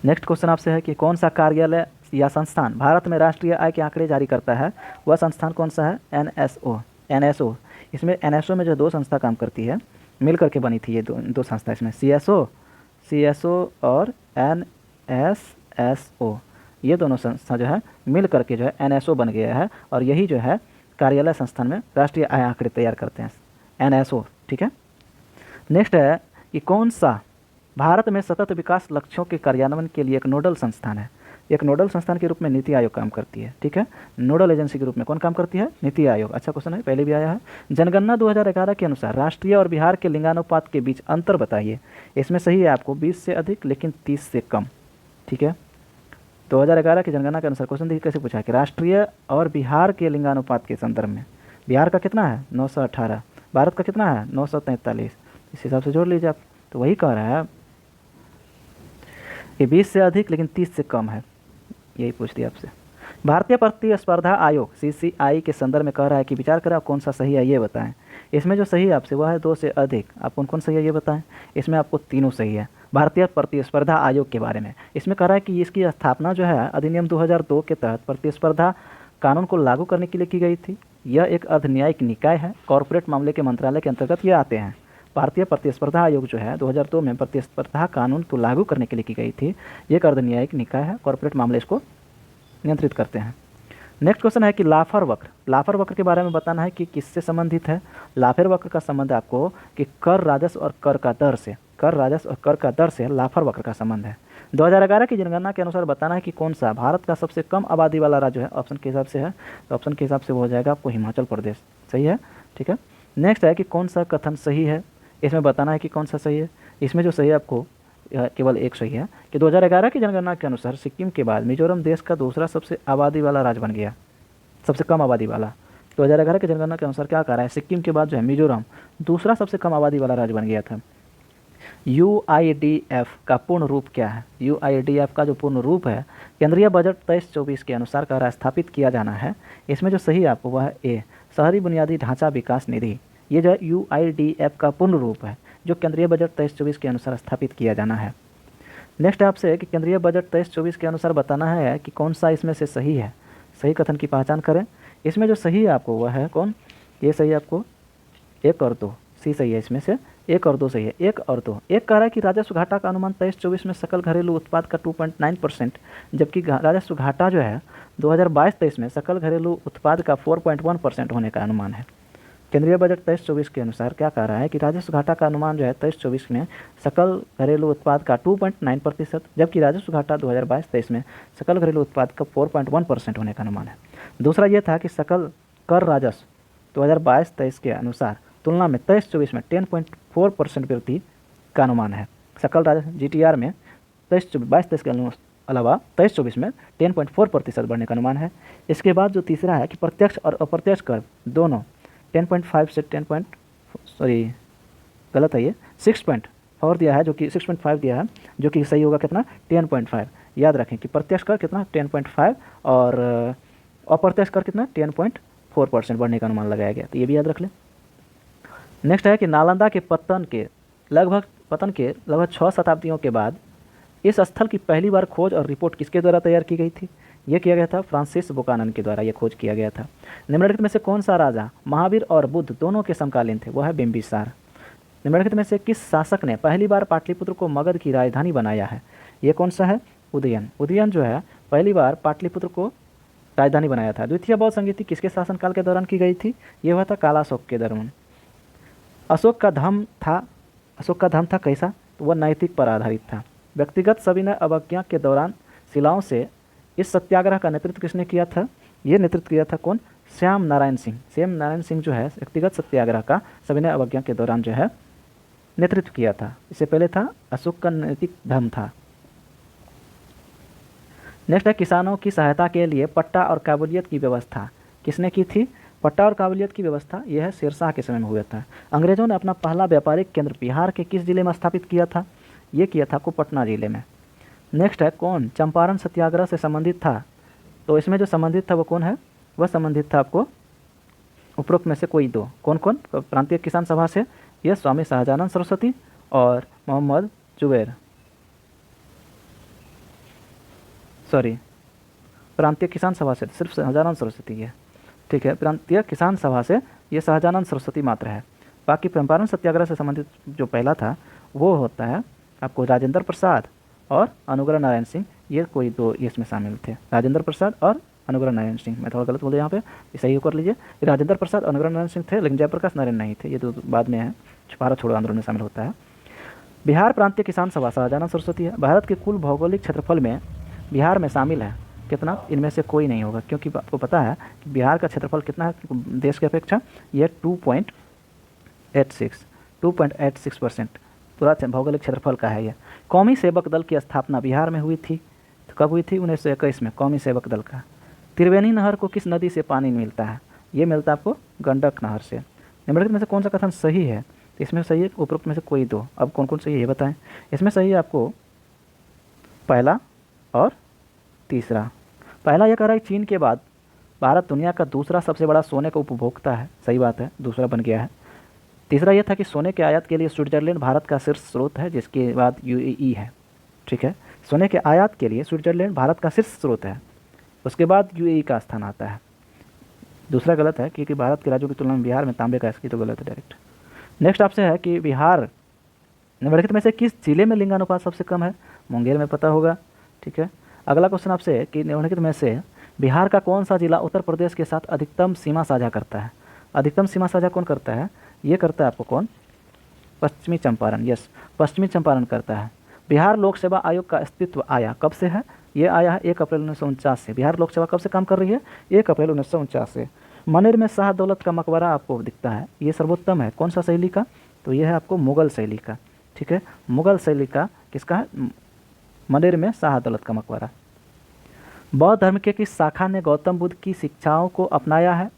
नेक्स्ट क्वेश्चन आपसे है कि कौन सा कार्यालय या संस्थान भारत में राष्ट्रीय आय के आंकड़े जारी करता है? वह संस्थान कौन सा है? एनएसओ। इसमें एनएसओ में जो 2 संस्था काम करती है, मिल करके बनी थी ये दो संस्था इसमें, सीएसओ और एनएसएसओ। ये दोनों संस्था जो है मिल करके जो है एनएसओ बन गया है और यही जो है कार्यालय संस्थान में राष्ट्रीय आय आंकड़े तैयार करते हैं, एनएसओ। ठीक है, नेक्स्ट है कि कौन सा भारत में सतत विकास लक्ष्यों के कार्यान्वयन के लिए एक नोडल संस्थान है? एक नोडल संस्थान के रूप में नीति आयोग काम करती है। ठीक है, नोडल एजेंसी के रूप में कौन काम करती है? नीति आयोग। अच्छा क्वेश्चन है, पहले भी आया है। जनगणना 2011 के अनुसार राष्ट्रीय और बिहार के लिंगानुपात के बीच अंतर बताइए। इसमें सही है आपको 20 से अधिक लेकिन 30 से कम। ठीक है, 2011 की जनगणना के अनुसार क्वेश्चन देखिए कैसे पूछा है कि राष्ट्रीय और बिहार के लिंगानुपात के संदर्भ में बिहार का कितना है? 918। भारत का कितना है? 943। इस हिसाब से जोड़ लीजिए आप, तो वही कह रहा है कि 20 से अधिक लेकिन 30 से कम है, यही पूछ दिया आपसे। भारतीय प्रतिस्पर्धा आयोग सीसीआई के संदर्भ में कह रहा है कि विचार करें कौन सा सही है ये बताएं। इसमें जो सही है आपसे वह है 2 से अधिक। आप कौन कौन सही है ये बताएं। इसमें आपको तीनों सही है। भारतीय प्रतिस्पर्धा आयोग के बारे में इसमें कह रहा है कि इसकी स्थापना जो है अधिनियम 2002 के तहत प्रतिस्पर्धा कानून को लागू करने के लिए की गई थी। यह एक अर्धन्यायिक निकाय है, कॉरपोरेट मामले के मंत्रालय के अंतर्गत ये आते हैं। भारतीय प्रतिस्पर्धा आयोग जो है 2002 में प्रतिस्पर्धा कानून को लागू करने के लिए की गई थी। ये एक अर्धन्यायिक निकाय है, कॉरपोरेट मामले इसको नियंत्रित करते हैं। नेक्स्ट क्वेश्चन है कि लाफर वक्र के बारे में बताना है कि किससे संबंधित है। लाफर वक्र का संबंध आपको कि कर राजस्व और कर का दर से लाफर वक्र का संबंध है। 2011 की जनगणना के अनुसार बताना है कि कौन सा भारत का सबसे कम आबादी वाला राज्य है। ऑप्शन के हिसाब से है, तो ऑप्शन के हिसाब से वो हो जाएगा आपको हिमाचल प्रदेश। सही है, ठीक है। नेक्स्ट है कि कौन सा कथन सही है। इसमें बताना है कि कौन सा सही है। इसमें जो सही है आपको केवल एक सही है कि 2011 की जनगणना के अनुसार सिक्किम के बाद मिजोरम देश का दूसरा सबसे आबादी वाला राज्य बन गया, सबसे कम आबादी वाला। 2011 की जनगणना के अनुसार क्या कह रहा है, सिक्किम के बाद जो है मिजोरम दूसरा सबसे कम आबादी वाला राज्य बन गया था। UIDF का पूर्ण रूप क्या है? UIDF का जो पूर्ण रूप है, केंद्रीय बजट 23-24 के अनुसार कह रहा है स्थापित किया जाना है। इसमें जो सही आपको वह है ए, शहरी बुनियादी ढांचा विकास निधि। ये जो UIDF का पूर्ण रूप है, जो केंद्रीय बजट 23-24 के अनुसार स्थापित किया जाना है। नेक्स्ट आपसे कि केंद्रीय बजट 23-24 के अनुसार बताना है कि कौन सा इसमें से सही है। सही कथन की पहचान करें। इसमें जो सही है आपको वह है कौन? ये सही है आपको 1 और 2, सी सही है। इसमें से 1 और 2 सही है। 1 और 2, एक कह रहा है कि राजस्व घाटा का अनुमान 23-24 में सकल घरेलू उत्पाद का 2.9%, जबकि राजस्व घाटा जो है 2022-23 में सकल घरेलू उत्पाद का 4.1% होने का अनुमान है। केंद्रीय बजट 23-24 के अनुसार क्या कह रहा है कि राजस्व घाटा का अनुमान जो है 23-24 में सकल घरेलू उत्पाद का 2.9%, जबकि राजस्व घाटा 2022-23 में सकल घरेलू उत्पाद का 4.1% होने का अनुमान है। दूसरा ये था कि सकल कर राजस्व 2022-23 के अनुसार तुलना में 23-24 में 10.4% वृद्धि का अनुमान है। सकल राजस्व GTR में 22-23 के अलावा 23-24 में 10.4% बढ़ने का अनुमान है। इसके बाद जो तीसरा है कि प्रत्यक्ष और अप्रत्यक्ष कर दोनों 10.5 से 6.4 दिया है, जो कि 6.5 दिया है, जो कि सही होगा कितना 10.5। याद रखें कि प्रत्यक्ष कर कितना 10.5 और अप्रत्यक्ष कर कितना 10.4% बढ़ने का अनुमान लगाया गया, तो ये भी याद रख लें। नेक्स्ट है कि नालंदा के पतन के लगभग 6 शताब्दियों के बाद इस स्थल की पहली बार खोज और रिपोर्ट किसके द्वारा तैयार की गई थी? ये किया गया था फ्रांसिस बुकानन के द्वारा, ये खोज किया गया था। निम्नलिखित में से कौन सा राजा महावीर और बुद्ध दोनों के समकालीन थे? वह है बिंबिसार। निम्नलिखित में से किस शासक ने पहली बार पाटलिपुत्र को मगध की राजधानी बनाया है? ये कौन सा है? उदयन। उदयन जो है पहली बार पाटलिपुत्र को राजधानी बनाया था। द्वितीय बौद्ध संगीति किसके शासनकाल के दौरान की गई थी? ये हुआ था कालाशोक के दौरान। अशोक का धर्म था कैसा? तो वह नैतिक पर आधारित था। व्यक्तिगत सविनय अवज्ञा के दौरान शिलाओं से इस सत्याग्रह का नेतृत्व किसने किया था? ये नेतृत्व किया था कौन? श्याम नारायण सिंह। श्याम नारायण सिंह जो है व्यक्तिगत सत्याग्रह का सविनय अवज्ञा के दौरान जो है नेतृत्व किया था। इससे पहले था अशोक का नैतिक धर्म था। नेक्स्ट है किसानों की सहायता के लिए पट्टा और काबूलियत की व्यवस्था किसने की थी? पट्टा और काबूलियत की व्यवस्था यह है शेरशाह के समय में हुआ था। अंग्रेजों ने अपना पहला व्यापारिक केंद्र बिहार के किस जिले में स्थापित किया था? ये किया था आपको पटना जिले में। नेक्स्ट है कौन चंपारण सत्याग्रह से संबंधित था? तो इसमें जो संबंधित था वो कौन है? वह संबंधित था आपको उपरोक्त में से कोई दो। कौन कौन? प्रांतीय किसान सभा से यह स्वामी शाहजानंद सरस्वती और मोहम्मद जुबैर, प्रांतीय किसान सभा से सिर्फ शाहजानंद सरस्वती है, ठीक है। प्रांतीय किसान सभा से ये शाहजानंद सरस्वती मात्र है। बाकी चंपारण सत्याग्रह से संबंधित जो पहला था वो होता है आपको राजेंद्र प्रसाद और अनुग्रह नारायण सिंह। ये कोई दो इसमें शामिल थे, राजेंद्र प्रसाद और अनुग्रह नारायण सिंह। मैं थोड़ा गलत बोले यहाँ पे, सही कर लीजिए। राजेंद्र प्रसाद अनुग्रह नारायण सिंह थे, लेकिन जयप्रकाश नारायण नहीं थे, ये तो बाद में है, भारत छोड़ो आंदोलन में शामिल होता है। बिहार प्रांतीय किसान सभा शाहजानंद सरस्वती है। भारत के कुल भौगोलिक क्षेत्रफल में बिहार में शामिल है कितना? इनमें से कोई नहीं होगा, क्योंकि आपको पता है कि बिहार का क्षेत्रफल कितना है देश की अपेक्षा? ये 2.86% पूरा भौगोलिक क्षेत्रफल का है। ये कौमी सेवक दल की स्थापना बिहार में हुई थी, तो कब हुई थी? 1921 में कौमी सेवक दल का। त्रिवेणी नहर को किस नदी से पानी मिलता है? ये मिलता है आपको गंडक नहर से। निम्नलिखित में से कौन सा कथन सही है? तो इसमें सही है उपरोक्त में से कोई दो। अब कौन कौन सही है ये बताएं। इसमें सही है आपको पहला और तीसरा। पहला यह कह रहा है चीन के बाद भारत दुनिया का दूसरा सबसे बड़ा सोने का उपभोक्ता है, सही बात है, दूसरा बन गया है। तीसरा यह था कि सोने के आयात के लिए स्विट्जरलैंड भारत का शीर्ष स्रोत है, जिसके बाद UAE है, ठीक है। सोने के आयात के लिए स्विट्जरलैंड भारत का शीर्ष स्रोत है, उसके बाद UAE का स्थान आता है। दूसरा गलत है, क्योंकि भारत के राज्यों की तुलना में बिहार में तांबे का इसकी तो गलत है डायरेक्ट। नेक्स्ट आपसे है कि बिहार निम्नलिखित में से किस जिले में लिंगानुपात सबसे कम है? मुंगेर में, पता होगा, ठीक है। अगला क्वेश्चन आपसे है कि निम्नलिखित में से बिहार का कौन सा जिला उत्तर प्रदेश के साथ अधिकतम सीमा साझा करता है? अधिकतम सीमा साझा कौन करता है? ये करता है आपको कौन? पश्चिमी चंपारण। यस, पश्चिमी चंपारण करता है। बिहार लोक सेवा आयोग का अस्तित्व आया कब से है? ये आया है 1 अप्रैल 1949 से। बिहार लोक सेवा कब से काम कर रही है? 1 अप्रैल 1949 से। मनेर में शाह दौलत का मकबरा आपको दिखता है, ये सर्वोत्तम है कौन सा शैली का? तो ये है आपको मुगल शैली का, ठीक है। मुगल शैली का किसका है? मनेर में शाह दौलत का मकबरा। बौद्ध धर्म के किस शाखा ने गौतम बुद्ध की शिक्षाओं को अपनाया है?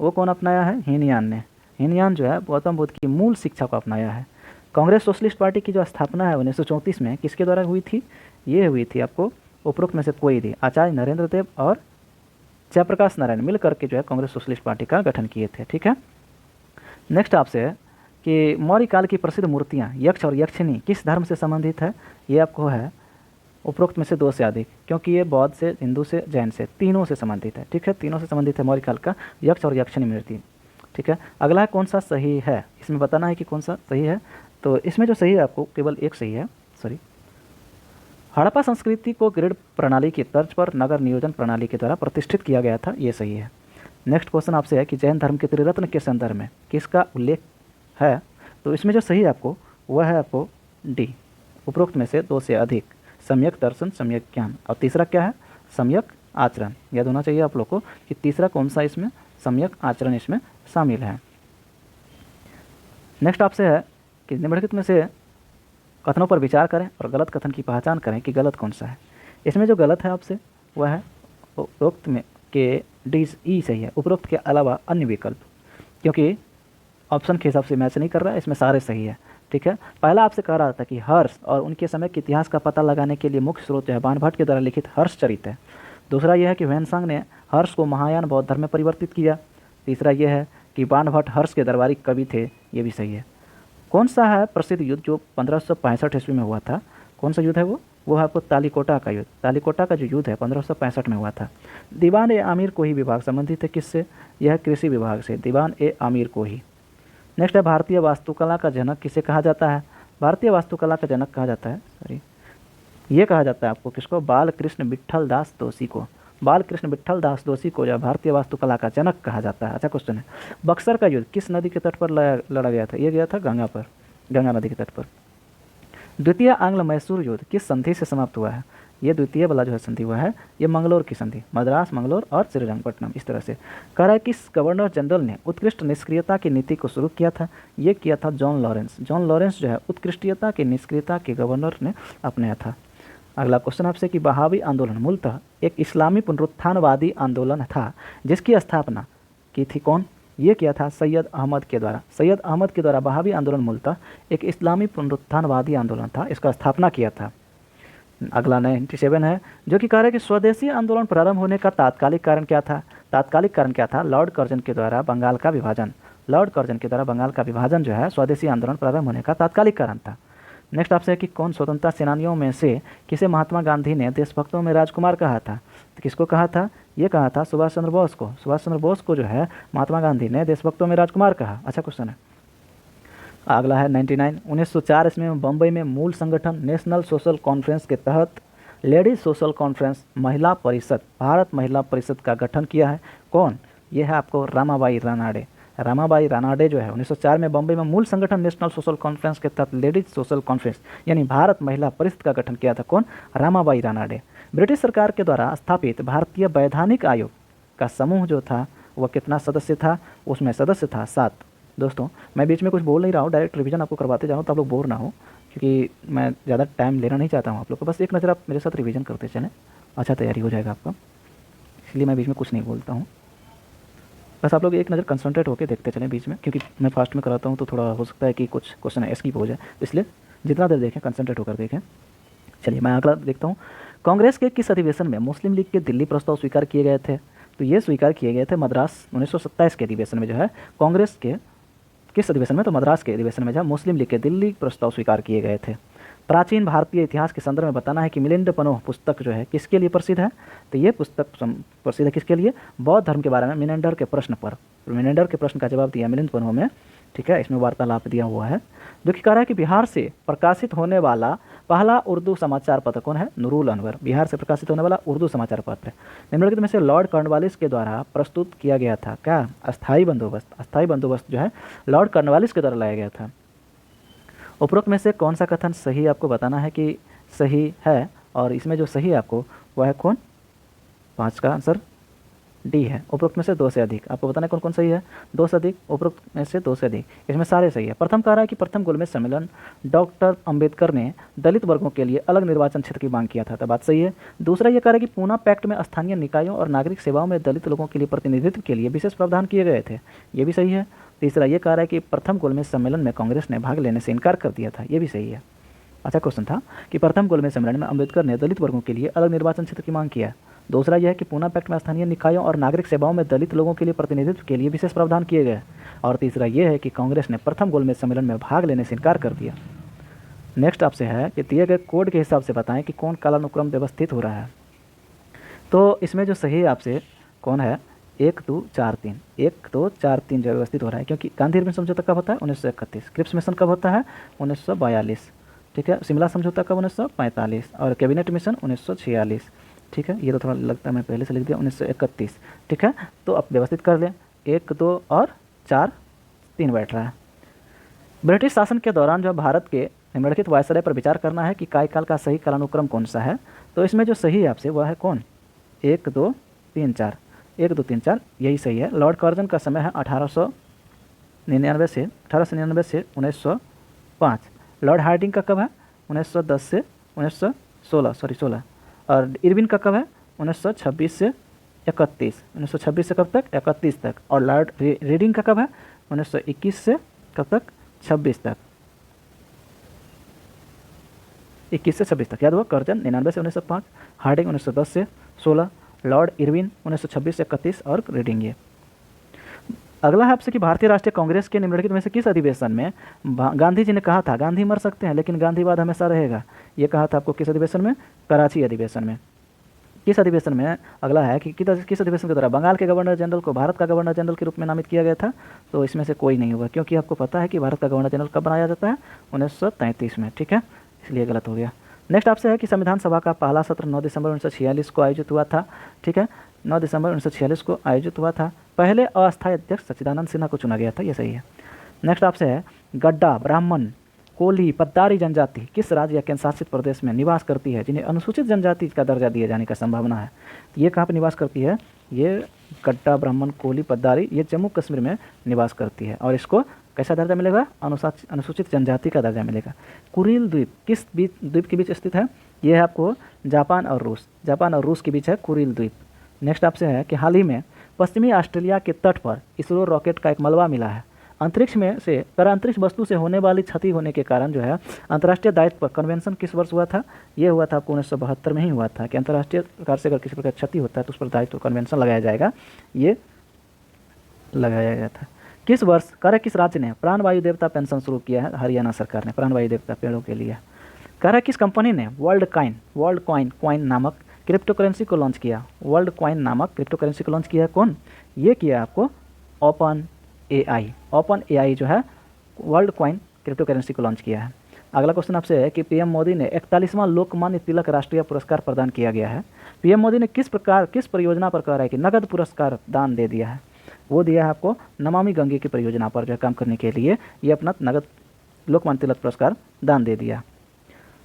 वो कौन अपनाया है? हीनयान ने। हीनयान जो है गौतम बुद्ध की मूल शिक्षा को अपनाया है। कांग्रेस सोशलिस्ट पार्टी की जो स्थापना है 1934 में किसके द्वारा हुई थी? ये हुई थी आपको उपरोक्त में से कोई भी, आचार्य नरेंद्र देव और जयप्रकाश नारायण मिल करके जो है कांग्रेस सोशलिस्ट पार्टी का गठन किए थे। ठीक है। नेक्स्ट आपसे है कि मौर्य काल की प्रसिद्ध मूर्तियाँ यक्ष और यक्षिणी किस धर्म से संबंधित है? ये आपको है उपरोक्त में से दो से अधिक, क्योंकि ये बौद्ध से, हिंदू से, जैन से, तीनों से संबंधित है। ठीक है, तीनों से संबंधित है मौर्य काल का यक्ष और यक्षिणी मूर्ति। ठीक है, अगला है कौन सा सही है, इसमें बताना है कि कौन सा सही है। तो इसमें जो सही है आपको केवल एक सही है, सॉरी। हड़प्पा संस्कृति को ग्रिड प्रणाली की तर्ज पर नगर नियोजन प्रणाली के द्वारा प्रतिष्ठित किया गया था, ये सही है। नेक्स्ट क्वेश्चन आपसे है कि जैन धर्म के त्रिरत्न के संदर्भ में किसका उल्लेख है? तो इसमें जो सही है आपको वह है आपको डी, उपरोक्त में से दो से अधिक, सम्यक दर्शन, सम्यक ज्ञान। और तीसरा क्या है? सम्यक आचरण। याद होना चाहिए आप लोग को कि तीसरा कौन सा इसमें सम्यक आचरण इसमें शामिल है। नेक्स्ट आपसे है कि निम्नलिखित में से कथनों पर विचार करें और गलत कथन की पहचान करें कि गलत कौन सा है। इसमें जो गलत है आपसे वह है उपरोक्त में के डी ई सही है, उपरोक्त के अलावा अन्य विकल्प, क्योंकि ऑप्शन के हिसाब से मैच नहीं कर रहा है, इसमें सारे सही है। ठीक है, पहला आपसे कह रहा था कि हर्ष और उनके समय के इतिहास का पता लगाने के लिए मुख्य स्रोत जो है बाणभट्ट के द्वारा लिखित हर्षचरित है। दूसरा यह है कि ह्वेनसांग ने हर्ष को महायान बौद्ध धर्म में परिवर्तित किया। तीसरा यह है कि बाणभट्ट हर्ष के दरबारी कवि थे, ये भी सही है। कौन सा है प्रसिद्ध युद्ध जो 1565 ईस्वी में हुआ था? कौन सा युद्ध है वो है आपको तालीकोटा का युद्ध। तालीकोटा का जो युद्ध है 1565 में हुआ था। दीवान ए आमिर को ही विभाग संबंधित है किससे? यह कृषि विभाग से, दीवान ए आमिर को ही। नेक्स्ट है भारतीय वास्तुकला का जनक किसे कहा जाता है? भारतीय वास्तुकला का जनक कहा जाता है, सॉरी, ये कहा जाता है आपको किसको? बालकृष्ण विट्ठल दास दोषी को। बालकृष्ण विट्ठल दास दोषी को जो भारतीय वास्तुकला का जनक कहा जाता है। अच्छा क्वेश्चन है, बक्सर का युद्ध किस नदी के तट पर लड़ा गया था? ये गया था गंगा पर, गंगा नदी के तट पर। द्वितीय आंग्ल मैसूर युद्ध किस संधि से समाप्त हुआ है? ये द्वितीय वाला जो है संधि हुआ है ये मंगलोर की संधि, मद्रास, मंगलोर और श्रीरंगपट्टनम, इस तरह से। कह रहा है कि गवर्नर जनरल ने उत्कृष्ट निष्क्रियता की नीति को शुरू किया था, ये किया था जॉन लॉरेंस। जॉन लॉरेंस जो है उत्कृष्टता की निष्क्रियता के गवर्नर ने अपनाया था। अगला क्वेश्चन आपसे कि बहावी आंदोलन मूलतः एक इस्लामी पुनरुत्थानवादी आंदोलन था जिसकी स्थापना की थी कौन? ये किया था सैयद अहमद के द्वारा। सैयद अहमद के द्वारा बहावी आंदोलन मूलतः एक इस्लामी पुनरुत्थानवादी आंदोलन था, इसका स्थापना किया था। अगला 97 है जो कि कह रहा है कि स्वदेशी आंदोलन प्रारंभ होने का तात्कालिक कारण क्या था? तात्कालिक कारण क्या था? लॉर्ड कर्जन के द्वारा बंगाल का विभाजन। लॉर्ड कर्जन के द्वारा बंगाल का विभाजन जो है स्वदेशी आंदोलन प्रारंभ होने का तात्कालिक कारण था। नेक्स्ट आपसे है कि कौन स्वतंत्रता सेनानियों में से किसे महात्मा गांधी ने देशभक्तों में राजकुमार कहा था? तो किसको कहा था? ये कहा था सुभाष चंद्र बोस को। सुभाष चंद्र बोस को जो है महात्मा गांधी ने देशभक्तों में राजकुमार कहा। अच्छा क्वेश्चन है। अगला है 99, 1904 ईस्वी में बम्बई में मूल संगठन नेशनल सोशल कॉन्फ्रेंस के तहत लेडीज सोशल कॉन्फ्रेंस महिला परिषद, भारत महिला परिषद का गठन किया है। कौन? ये है आपको रामाबाई रानाडे। रामाबाई रानाडे जो है 1904 में बम्बई में मूल संगठन नेशनल सोशल कॉन्फ्रेंस के तहत लेडीज सोशल कॉन्फ्रेंस यानी भारत महिला परिषद का गठन किया था। कौन? रामाबाई रानाडे। ब्रिटिश सरकार के द्वारा स्थापित भारतीय वैधानिक आयोग का समूह जो था वह कितना सदस्य था? उसमें सदस्य था 7। दोस्तों मैं बीच में कुछ बोल नहीं रहा हूँ, डायरेक्ट रिवीजन आपको करवाते जाऊँ तो आप लोग बोर ना हो, क्योंकि मैं ज़्यादा टाइम लेना नहीं चाहता हूँ आप लोग को। बस एक नज़र आप मेरे साथ रिवीजन करते चलें, अच्छा तैयारी हो जाएगा आपका, इसलिए मैं बीच में कुछ नहीं बोलता हूँ। बस आप लोग एक नज़र कंसंट्रेट होकर देखते चलें बीच में, क्योंकि मैं फास्ट में कराता हूँ तो थोड़ा हो सकता है कि कुछ क्वेश्चन स्किप हो जाए, इसलिए जितना देर देखें कंसंट्रेट होकर देखें। चलिए मैं अगला देखता हूँ। कांग्रेस के किस अधिवेशन में मुस्लिम लीग के दिल्ली प्रस्ताव स्वीकार किए गए थे? तो ये स्वीकार किए गए थे मद्रास 1927 के अधिवेशन में जो है कांग्रेस के किस अधिवेशन में? तो मद्रास के अधिवेशन में जहाँ मुस्लिम लीग के दिल्ली प्रस्ताव स्वीकार किए गए थे। प्राचीन भारतीय इतिहास के संदर्भ में बताना है कि मिलिंद पनोह पुस्तक जो है किसके लिए प्रसिद्ध है? तो ये पुस्तक प्रसिद्ध है किसके लिए? बौद्ध धर्म के बारे में मिनेंडर के प्रश्न पर। मिनेंडर के प्रश्न का जवाब दिया मिलिंद पनोह में, ठीक है, इसमें वार्तालाप दिया हुआ है। जो कि कह रहा है कि बिहार से प्रकाशित होने वाला पहला उर्दू समाचार पत्र कौन है? नूरुल अनवर। बिहार से प्रकाशित होने वाला उर्दू समाचार पत्र निम्नलिखित में से लॉर्ड कॉर्नवालिस के द्वारा प्रस्तुत किया गया था। क्या? अस्थायी बंदोबस्त। अस्थायी बंदोबस्त जो है लॉर्ड कॉर्नवालिस के द्वारा लाया गया था। उपरोक्त में से कौन सा कथन सही आपको बताना है कि सही है, और इसमें जो सही है आपको वह है कौन? 5 का आंसर डी है, उपरोक्त में से दो से अधिक। आपको बताना कौन कौन सही है, दो से अधिक, उपरोक्त में से दो से अधिक, इसमें सारे सही है। प्रथम कह रहा है कि प्रथम गोलमेज सम्मेलन डॉक्टर अंबेडकर ने दलित वर्गों के लिए अलग निर्वाचन क्षेत्र की मांग किया था, तो बात सही है। दूसरा ये कह रहा है कि पूना पैक्ट में स्थानीय निकायों और नागरिक सेवाओं में दलित लोगों के लिए प्रतिनिधित्व के लिए विशेष प्रावधान किए गए थे, ये भी सही है। तीसरा ये कह रहा है कि प्रथम गोलमेज सम्मेलन में कांग्रेस ने भाग लेने से इनकार कर दिया था, ये भी सही है। अच्छा क्वेश्चन था कि प्रथम गोलमेज सम्मेलन में अंबेडकर ने दलित वर्गों के लिए अलग निर्वाचन क्षेत्र की मांग किया। दूसरा यह है कि पूना पैक्ट में स्थानीय निकायों और नागरिक सेवाओं में दलित लोगों के लिए प्रतिनिधित्व के लिए विशेष प्रावधान किए गए। और तीसरा यह है कि कांग्रेस ने प्रथम गोलमेज सम्मेलन में भाग लेने से इनकार कर दिया। नेक्स्ट आपसे है कि दिए गए कोड के हिसाब से बताएं कि कौन कालानुक्रम व्यवस्थित हो रहा है। तो इसमें जो सही आपसे कौन है, 1 2 4 3, 1 2 4 3 जो व्यवस्थित हो रहा है, क्योंकि गांधी इरविन समझौता कब होता है, 1931। क्रिप्स मिशन कब होता है, 1942। ठीक है, शिमला समझौता कब, 1945। और कैबिनेट मिशन 1946। ठीक है, ये तो थोड़ा लगता है मैं पहले से लिख दिया, 1931। ठीक है, तो अब व्यवस्थित कर लें, 1 2 और 4 3 बैठ रहा है। ब्रिटिश शासन के दौरान जो भारत के निम्नलिखित वायसराय पर विचार करना है कि कार्यकाल का सही कालानुक्रम कौन सा है। तो इसमें जो सही है आपसे वह है कौन, 1 2 3 4, 1 2 3 4 यही सही है। लॉर्ड कर्जन का समय है 1899 से 1905। लॉर्ड हार्डिंग का कब है, 1910 से 1916 और इरविन का कब है, 1926 से 31। 1926 से कब तक, 31 तक। और लॉर्ड रीडिंग का कब है, 1921 से कब तक, 26 तक, 21 से 26 तक याद हुआ। कर्जन 99 से 1905, हार्डिंग 1910 से 16, लॉर्ड इरविन 1926 से 31 और रीडिंग। ये अगला है आपसे कि भारतीय राष्ट्रीय कांग्रेस के निम्नलिखित में से किस अधिवेशन में गांधी जी ने कहा था गांधी मर सकते हैं लेकिन गांधीवाद हमेशा रहेगा, ये कहा था आपको किस अधिवेशन में, कराची अधिवेशन में। किस अधिवेशन में, अगला है कि किस अधिवेशन के द्वारा बंगाल के गवर्नर जनरल को भारत का गवर्नर जनरल के रूप में नामित किया गया था। तो इसमें से कोई नहीं हुआ, क्योंकि आपको पता है कि भारत का गवर्नर जनरल कब बनाया जाता है, 1933 में। ठीक है, इसलिए गलत हो गया। नेक्स्ट आपसे है कि संविधान सभा का पहला सत्र 9 दिसंबर 1946 को आयोजित हुआ था। ठीक है, 9 दिसंबर 1946 को आयोजित हुआ था। पहले अस्थायी अध्यक्ष सच्चिदानंद सिन्हा को चुना गया था, ये सही है। नेक्स्ट आपसे है गड्ढा, ब्राह्मण, कोली, पद्दारी जनजाति किस राज्य या केंद्र शासित प्रदेश में निवास करती है जिन्हें अनुसूचित जनजाति का दर्जा दिए जाने का संभावना है। ये कहाँ पर निवास करती है, ये गड्ढा, ब्राह्मण, कोली, पद्दारी ये जम्मू कश्मीर में निवास करती है। और इसको कैसा दर्जा मिलेगा, अनुसूचित जनजाति का दर्जा मिलेगा। कुरिल द्वीप किस द्वीप के बीच स्थित है, ये है आपको जापान और रूस के बीच है कुरिल द्वीप। नेक्स्ट आपसे है कि हाल ही में पश्चिमी ऑस्ट्रेलिया के तट पर इसरो रॉकेट का एक मलबा मिला है। अंतरिक्ष में से अंतरिक्ष वस्तु से होने वाली क्षति होने के कारण जो है अंतर्राष्ट्रीय दायित्व कन्वेंशन किस वर्ष हुआ था, ये हुआ था आपको 1972 में ही हुआ था कि अंतर्राष्ट्रीय प्रकार से अगर किसी प्रकार क्षति होता है तो उस पर दायित्व कन्वेंशन लगाया जाएगा, ये लगाया गया था। किस वर्ष किस राज्य ने प्राणवायु देवता पेंशन शुरू किया है, हरियाणा सरकार ने प्राणवायु देवता पेड़ों के लिए। किस कंपनी ने वर्ल्ड कॉइन नामक क्रिप्टो करेंसी को लॉन्च किया, वर्ल्ड कॉइन नामक क्रिप्टो करेंसी को लॉन्च किया है कौन, ये किया आपको ओपन एआई जो है वर्ल्ड कॉइन क्रिप्टो करेंसी को लॉन्च किया है। अगला क्वेश्चन आपसे है कि पीएम मोदी ने 41वां लोकमान्य तिलक राष्ट्रीय पुरस्कार प्रदान किया गया है। पीएम मोदी ने किस परियोजना पर कह रहा है कि नगद पुरस्कार दान दे दिया है, वो दिया है आपको नमामि गंगे की परियोजना पर जो काम करने के लिए ये अपना नगद लोकमान्य तिलक पुरस्कार दान दे दिया।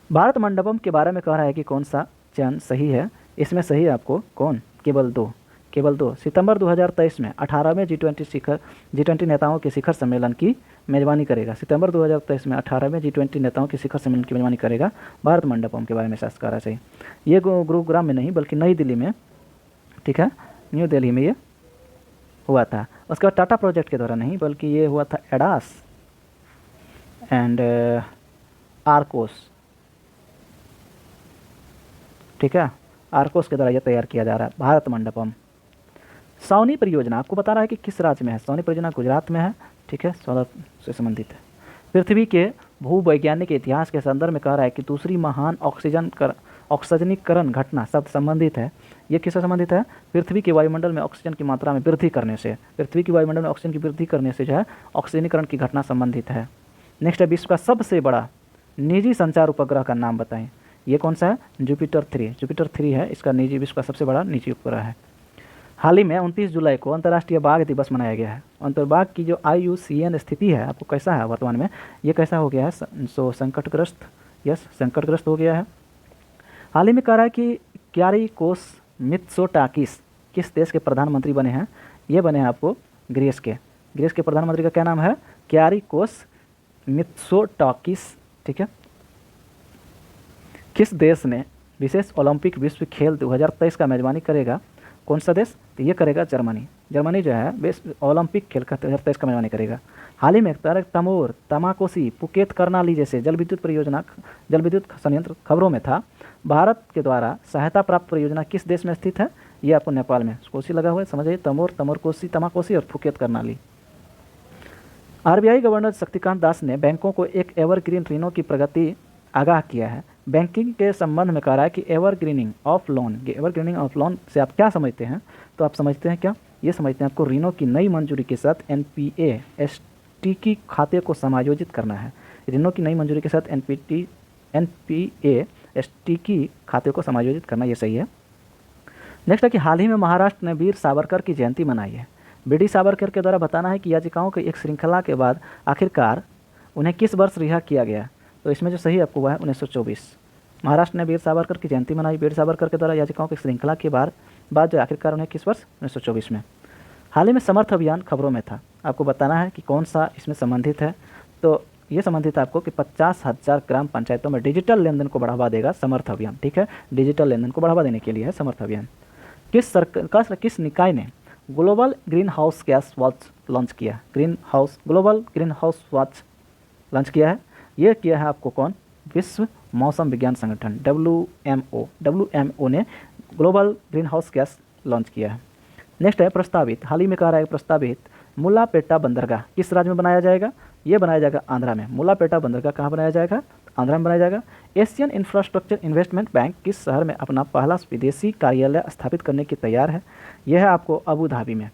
भारत मंडपम के बारे में कह रहा है कि कौन सा चयन सही है, इसमें सही है आपको कौन, केवल दो। सितंबर 2023 में 18वें G20 नेताओं के शिखर सम्मेलन की मेजबानी करेगा। सितंबर 2023 में 18वें G20 नेताओं के शिखर सम्मेलन की मेजबानी करेगा भारत मंडपम के बारे में शायद कहा चाहिए। ये गुरुग्राम में नहीं बल्कि नई दिल्ली में, ठीक है, न्यू दिल्ली में ये हुआ था। उसके बाद टाटा प्रोजेक्ट के द्वारा नहीं बल्कि ये हुआ था एडास एंड आर्कोस। ठीक है, आर्कोस के द्वारा यह तैयार किया जा रहा है भारत मंडपम। सावनी परियोजना आपको बता रहा है कि किस राज्य में है, सावनी परियोजना गुजरात में है। ठीक है, सोलर से संबंधित है। पृथ्वी के भूवैज्ञानिक इतिहास के संदर्भ में कह रहा है कि दूसरी महान ऑक्सीजनीकरण घटना शब्द संबंधित है, ये किससे संबंधित है, पृथ्वी के वायुमंडल में ऑक्सीजन की मात्रा में वृद्धि करने से, पृथ्वी की वायुमंडल में ऑक्सीजन की वृद्धि करने से जो है ऑक्सीजनीकरण की घटना संबंधित है। नेक्स्ट है विश्व का सबसे बड़ा निजी संचार उपग्रह का नाम बताएं, ये कौन सा है, जुपिटर 3 है इसका निजी, विश्व का सबसे बड़ा निजी उपग्रह है। हाल ही में 29 जुलाई को अंतर्राष्ट्रीय बाघ दिवस मनाया गया है। अंतर्बाघ की जो IUCN स्थिति है आपको कैसा है वर्तमान में, ये कैसा हो गया है, सो संकटग्रस्त हो गया है। हाल ही में कह रहा है कि क्यारिकोस मित्सोटाकिस किस देश के प्रधानमंत्री बने हैं? ये बने हैं आपको ग्रीस के। ग्रीस के प्रधानमंत्री का क्या नाम है? क्यारिकोस मित्सोटाकिस। ठीक है। किस देश ने विशेष ओलंपिक विश्व खेल 2023 का मेजबानी करेगा? कौन सा देश? तो ये करेगा जर्मनी। जर्मनी जो है विश्व ओलंपिक खेल का 2023 का मेजबानी करेगा। हाल ही में तमोर, तमाकोसी, पुकेत, करनाली जैसे जल विद्युत संयंत्र खबरों में था। भारत के द्वारा सहायता प्राप्त परियोजना किस देश में स्थित है? ये आपको नेपाल में कोसी लगा हुआ है, समझिए। तमोर, तमोरकोसी, तमाकोसी और पुकेत, करनाली। आरबीआई गवर्नर शक्तिकांत दास ने बैंकों को एक एवरग्रीन ऋणों की प्रगति आगाह किया है। बैंकिंग के संबंध में कह रहा है कि एवरग्रीनिंग ऑफ लोन से आप क्या समझते हैं? तो आप समझते हैं क्या? ये समझते हैं आपको ऋणों की नई मंजूरी के साथ एनपीए एसटी खाते को समायोजित करना है। ऋणों की नई मंजूरी के साथ एनपीए एसटी खाते को समायोजित करना, ये सही है। नेक्स्ट है कि हाल ही में महाराष्ट्र ने वीर सावरकर की जयंती मनाई है। बीडी सावरकर के द्वारा बताना है कि याचिकाओं की एक श्रृंखला के बाद आखिरकार उन्हें किस वर्ष रिहा किया गया? तो इसमें जो सही आपको हुआ है 1924। महाराष्ट्र ने वीर सावरकर की जयंती मनाई। वीर सावरकर के द्वारा याचिकाओं की श्रृंखला के बाद जो आखिरकार उन्हें किस वर्ष? 1924 में। हाल ही में समर्थ अभियान खबरों में था। आपको बताना है कि कौन सा इसमें संबंधित है। तो ये संबंधित है आपको कि 50,000 ग्राम पंचायतों में डिजिटल लेन देन को बढ़ावा देगा समर्थ अभियान। ठीक है, डिजिटल लेन देन को बढ़ावा देने के लिए है समर्थ अभियान। किस निकाय ने global greenhouse gas watch launch किया? Global greenhouse watch launch किया है। ये किया है आपको कौन? विश्व मौसम विज्ञान संगठन WMO ने global greenhouse gas launch किया है। नेक्स्ट है प्रस्तावित, हाल ही में कह रहा है प्रस्तावित मुलापेटा बंदरगाह किस राज्य में बनाया जाएगा? ये बनाया जाएगा आंध्रा में। मुलापेटा बंदरगाह कहाँ बनाया जाएगा? आंध्रा में बनाया जाएगा। एशियन इंफ्रास्ट्रक्चर इन्वेस्टमेंट बैंक किस शहर में अपना पहला विदेशी कार्यालय स्थापित करने की तैयार है? यह है आपको अबू धाबी में।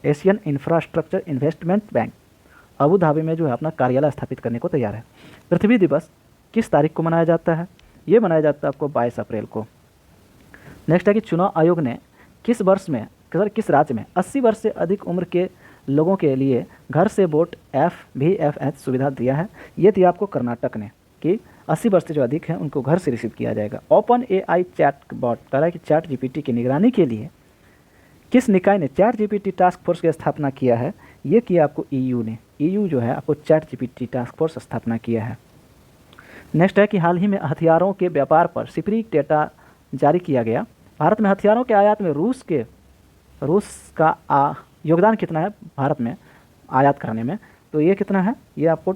Asian infrastructure investment bank Abu Dhabi में जो है अपना कार्यालय स्थापित करने को तैयार है। पृथ्वी दिवस किस तारीख को मनाया जाता है? ये मनाया जाता है आपको 22 अप्रैल को। नेक्स्ट है कि चुनाव आयोग ने किस राज्य में 80 वर्ष से अधिक उम्र के लोगों के लिए घर से वोट VFH सुविधा दिया है? ये थी आपको कर्नाटक ने कि 80 वर्ष से जो अधिक हैं उनको घर से रिसीव किया जाएगा। OpenAI चैट बॉट कह रहा है कि चैट जीपीटी की निगरानी के लिए किस निकाय ने चैट जीपीटी टास्क फोर्स की स्थापना किया है? ये किया आपको EU ने। EU जो है आपको चैट जीपीटी टास्क फोर्स स्थापना किया है। नेक्स्ट है कि हाल ही में हथियारों के व्यापार पर सिपरीक डेटा जारी किया गया। भारत में हथियारों के आयात में रूस का योगदान कितना है भारत में आयात करने में? तो ये कितना है? ये आपको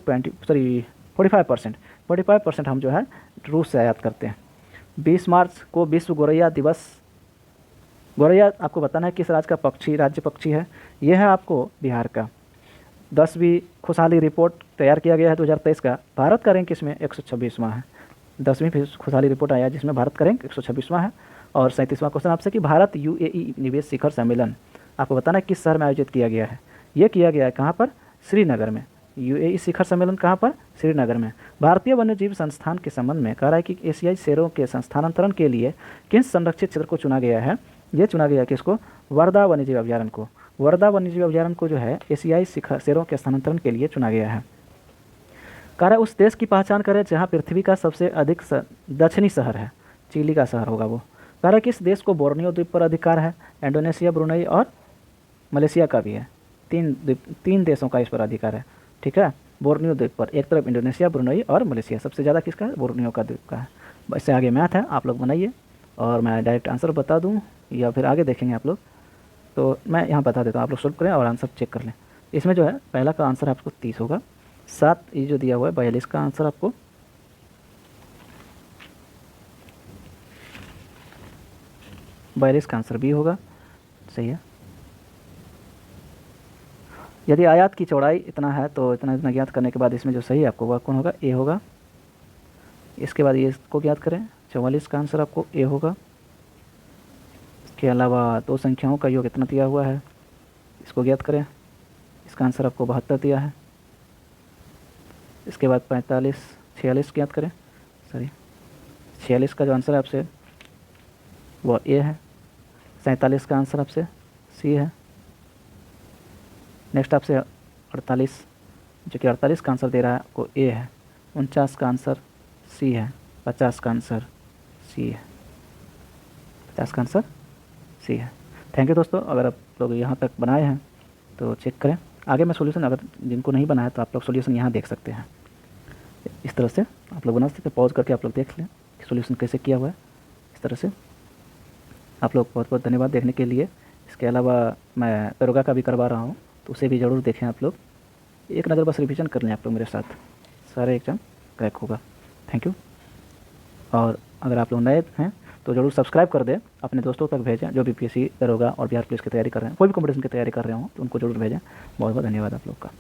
45% हम जो है रूस से आयात करते हैं। 20 मार्च को विश्व गोरैया दिवस। गोरैया आपको बताना है किस राज्य का राज्य पक्षी है? यह है आपको बिहार का। 10वीं खुशहाली रिपोर्ट तैयार किया गया है 2023 का। भारत का रैंक इसमें 126वां है। 10वीं खुशहाली रिपोर्ट आया जिसमें भारत का रैंक 126वां है। और 37वां क्वेश्चन आपसे कि भारत UAE निवेश शिखर सम्मेलन आपको बताना है किस शहर में आयोजित किया गया है? ये किया गया है कहाँ पर? श्रीनगर में। UAE शिखर सम्मेलन कहाँ पर? श्रीनगर में। भारतीय वन्यजीव संस्थान के संबंध में कह रहा है कि एशियाई शेरों के स्थानांतरण के लिए किस संरक्षित क्षेत्र को चुना गया है? ये चुना गया है किसको? वर्धा वन्यजीव अभ्यारण्य को। वर्धा वन्यजीव अभ्यारण्य को जो है एशियाई शेरों के स्थानांतरण के लिए चुना गया है। कह रहा है उस देश की पहचान करें जहाँ पृथ्वी का सबसे अधिक दक्षिणी शहर है। चिली का शहर होगा वो। कह रहा है किस देश को बोर्नियो द्वीप पर अधिकार है? इंडोनेशिया, ब्रुनई और मलेशिया का भी है। तीन देशों का इस पर अधिकार है। ठीक है, बोर्नियो द्वीप पर एक तरफ इंडोनेशिया, ब्रुनई और मलेशिया। सबसे ज़्यादा किसका है? बोर्नियो का द्वीप का है। इससे आगे मैथ है, आप लोग बनाइए और मैं डायरेक्ट आंसर बता दूँ या फिर आगे देखेंगे आप लोग। तो मैं यहाँ बता देता हूँ, आप लोग सोल्व करें और आंसर चेक कर लें। इसमें जो है पहला का आंसर आपको 30 होगा। 7 ये जो दिया हुआ है 42 का आंसर आपको 42 का आंसर बी होगा। सही है। यदि आयात की चौड़ाई इतना है तो इतना ज्ञात करने के बाद इसमें जो सही आपको वह कौन होगा? ए होगा। इसके बाद ये इसको ज्ञात करें। 44 का आंसर आपको ए होगा। इसके अलावा दो संख्याओं का योग इतना दिया हुआ है, इसको ज्ञात करें। इसका आंसर आपको 72 दिया है। इसके बाद 46 ज्ञात करें। 46 का जो आंसर है आपसे वो ए है। 47 का आंसर आपसे सी है। नेक्स्ट आपसे 48, जो कि 48 का आंसर दे रहा है वो ए है। 49 का आंसर सी है। 50 का आंसर सी है। 50 का आंसर सी है। थैंक यू दोस्तों, अगर आप लोग यहाँ तक बनाए हैं तो चेक करें। आगे मैं सॉल्यूशन, अगर जिनको नहीं बनाया तो आप लोग सॉल्यूशन यहाँ देख सकते हैं। इस तरह से आप लोग बना सकते हैं, पॉज करके आप लोग देख लें कि सॉल्यूशन कैसे किया हुआ है। इस तरह से आप लोग बहुत बहुत धन्यवाद देखने के लिए। इसके अलावा मैं दरोगा का भी करवा रहा हूँ, तो उसे भी ज़रूर देखें आप लोग। एक नज़र बस रिवीजन कर लें आप लोग मेरे साथ, सारे एग्ज़ाम क्रैक होगा। Thank you. और अगर आप लोग नए हैं तो ज़रूर सब्सक्राइब कर दें, अपने दोस्तों तक भेजें जो बीपीएससी दरोगा और बिहार पुलिस की तैयारी कर रहे हैं, कोई भी कॉम्पिटिशन की तैयारी कर रहे हो तो उनको ज़रूर भेजें। बहुत बहुत धन्यवाद आप लोग का।